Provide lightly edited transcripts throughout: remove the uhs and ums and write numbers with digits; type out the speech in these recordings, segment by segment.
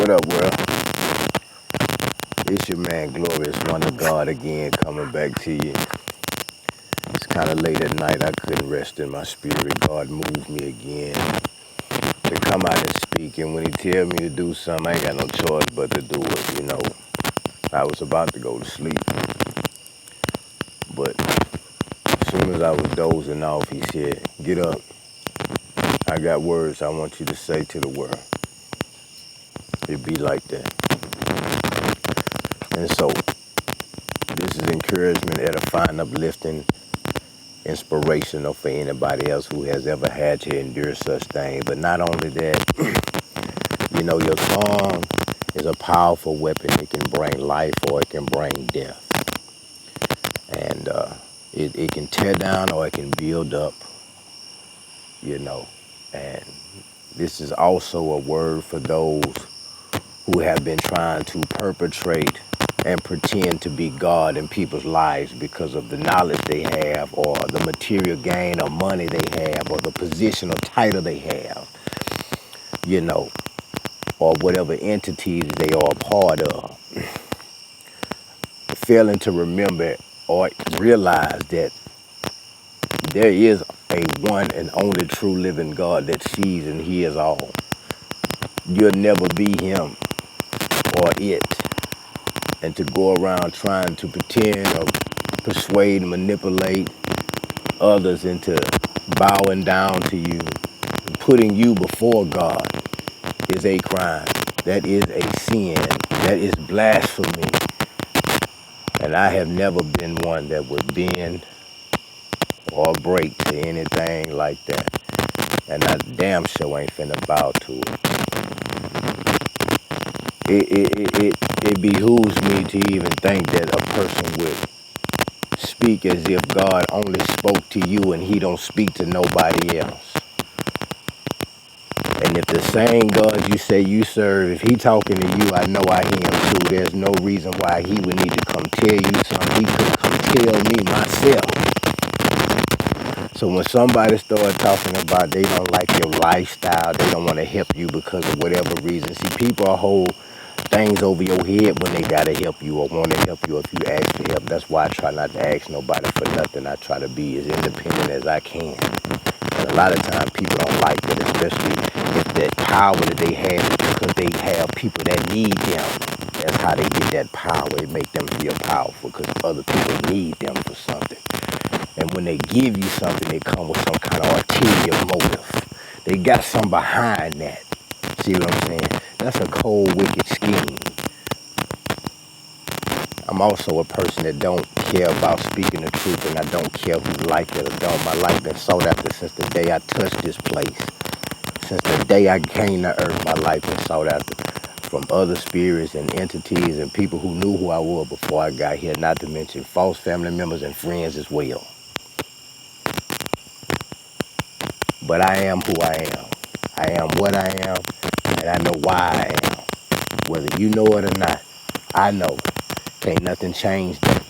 What up, world? It's your man, Glorious Wonder God, again, coming back to you. It's kind of late at night. I couldn't rest in my spirit. God moved me again to come out and speak. And when He tell me to do something, I ain't got no choice but to do it. I was about to go to sleep, but as soon as I was dozing off, He said, "Get up. I got words I want you to say to the world." It be like that. And so, this is encouragement, edifying, uplifting, inspirational for anybody else who has ever had to endure such things. But not only that, your tongue is a powerful weapon. It can bring life or it can bring death. And it can tear down or it can build up, And this is also a word for those who have been trying to perpetrate and pretend to be God in people's lives because of the knowledge they have or the material gain or money they have or the position or title they have, or whatever entities they are a part of. Failing to remember or realize that there is a one and only true living God that sees and hears all. You'll never be him or it. And to go around trying to pretend or persuade and manipulate others into bowing down to you, putting you before God is a crime. That is a sin. That is blasphemy. And I have never been one that would bend or break to anything like that. And I damn sure ain't finna bow to it. It behooves me to even think that a person would speak as if God only spoke to you and he don't speak to nobody else. And if the same God you say you serve, if he talking to you, I know I hear him too. There's no reason why he would need to come tell you something. He could come tell me myself. So when somebody starts talking about they don't like your lifestyle, they don't want to help you because of whatever reason. See, people hold things over your head when they gotta help you or want to help you if you ask for help. That's why I try not to ask nobody for nothing. I try to be as independent as I can. And a lot of times people don't like that, especially if that power that they have is because they have people that need them. That's how they get that power. It make them feel powerful because other people need them for something. And when they give you something, they come with some kind of ulterior motive. They got some behind that. See what I'm saying? That's a cold, wicked scheme. I'm also a person that don't care about speaking the truth, and I don't care who like it or don't. My life been sought after since the day I touched this place. Since the day I came to earth, my life been sought after from other spirits and entities and people who knew who I was before I got here, not to mention false family members and friends as well. But I am who I am. I am what I am, and I know why I am. Whether you know it or not, I know. Can't nothing change that.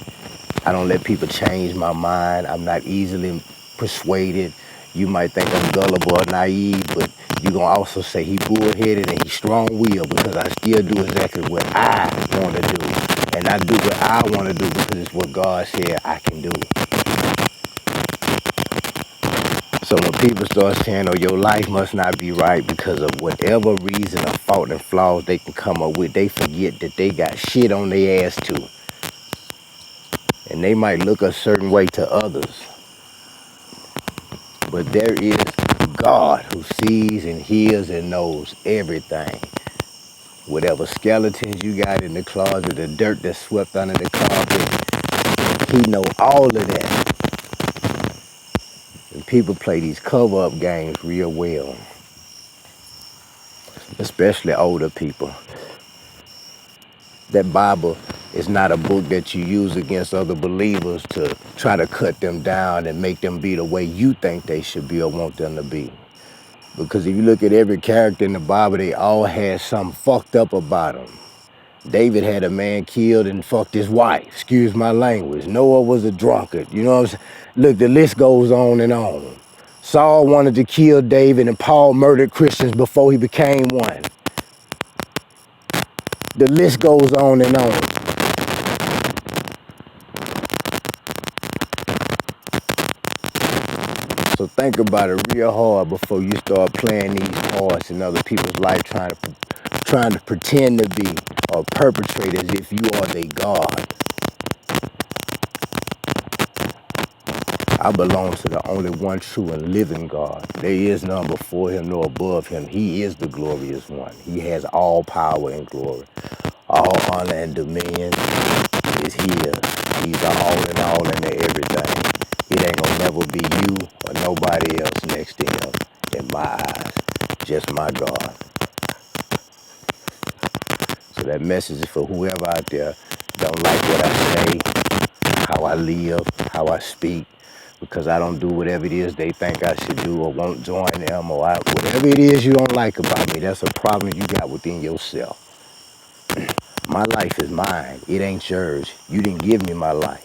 I don't let people change my mind. I'm not easily persuaded. You might think I'm gullible or naive, but you're going to also say he bullheaded and he's strong-willed because I still do exactly what I want to do. And I do what I want to do because it's what God said I can do. So when people start saying, oh, your life must not be right because of whatever reason or fault and flaws they can come up with, they forget that they got shit on their ass too. And they might look a certain way to others. But there is God who sees and hears and knows everything. Whatever skeletons you got in the closet, the dirt that's swept under the carpet, he know all of that. And people play these cover-up games real well. Especially older people. That Bible is not a book that you use against other believers to try to cut them down and make them be the way you think they should be or want them to be. Because if you look at every character in the Bible, they all had something fucked up about them. David had a man killed and fucked his wife. Excuse my language. Noah was a drunkard. You know what I'm saying? Look, the list goes on and on. Saul wanted to kill David and Paul murdered Christians before he became one. The list goes on and on. So think about it real hard before you start playing these parts in other people's life, trying to pretend to be or perpetrate as if you are their God. I belong to the only one true and living God. There is none before him nor above him. He is the glorious one. He has all power and glory. All honor and dominion is his. He's the all in all and the everything. It ain't gonna never be you or nobody else next to him in my eyes. Just my God. So that message is for whoever out there don't like what I say, how I live, how I speak, because I don't do whatever it is they think I should do or won't join them or whatever it is you don't like about me. That's a problem you got within yourself. My life is mine. It ain't yours. You didn't give me my life.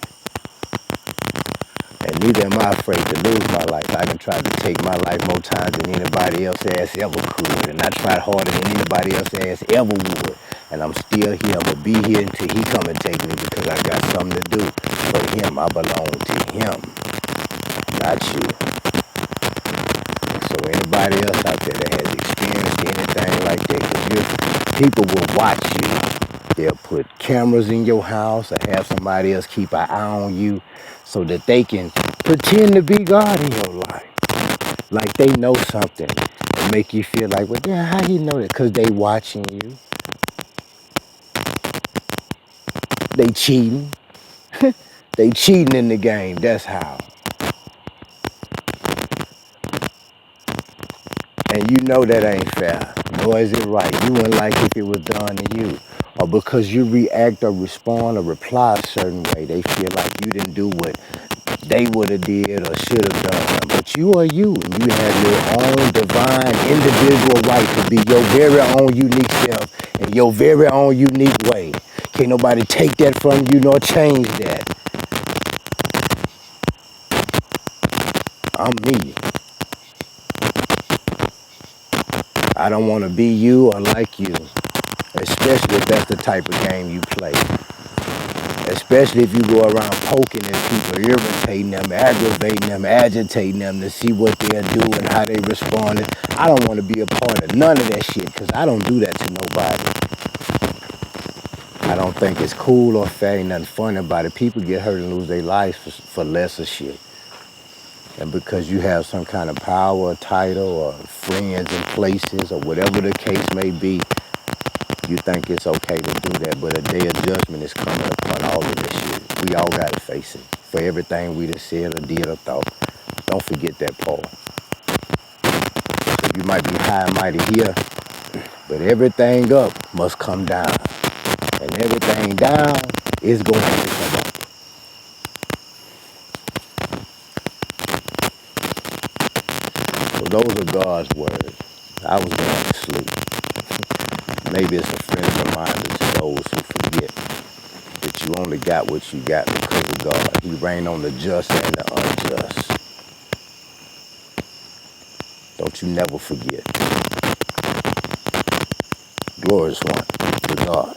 And neither am I afraid to lose my life. I done tried to take my life more times than anybody else ass ever could. And I tried harder than anybody else ass ever would. And I'm still here. I'm going to be here until he come and take me because I got something to do. For him, I belong to him, not you. So anybody else out there that has experienced anything like that, because people will watch you. They'll put cameras in your house or have somebody else keep an eye on you so that they can pretend to be God in your life. Like they know something and make you feel like, well, yeah, how you know that? Because they watching you. They cheating. They cheating in the game. That's how. And you know that ain't fair. Nor is it right. You wouldn't like if it was done to you. Or because you react or respond or reply a certain way, they feel like you didn't do what they would have did or should have done. But you are you, and you have your own divine individual right to be your very own unique self in your very own unique way. Can't nobody take that from you nor change that. I'm me. I don't want to be you or like you, especially if that's the type of game you play. Especially if you go around poking at people, irritating them, aggravating them, agitating them to see what they're doing, how they responding. I don't want to be a part of none of that shit because I don't do that to nobody. I don't think it's cool or fair, ain't nothing fun about it. People get hurt and lose their lives for lesser shit. And because you have some kind of power or title or friends and places or whatever the case may be, you think it's okay to do that, but a day of judgment is coming upon all of this shit. We all got to face it for everything we done said or did or thought. Don't forget that part. So you might be high and mighty here, but everything up must come down. And everything down is going to come up. So those are God's words. I was going to sleep. Maybe it's a friendly reminder to those who forget that you only got what you got because of God. He reigned on the just and the unjust. Don't you never forget. Glorious one to God.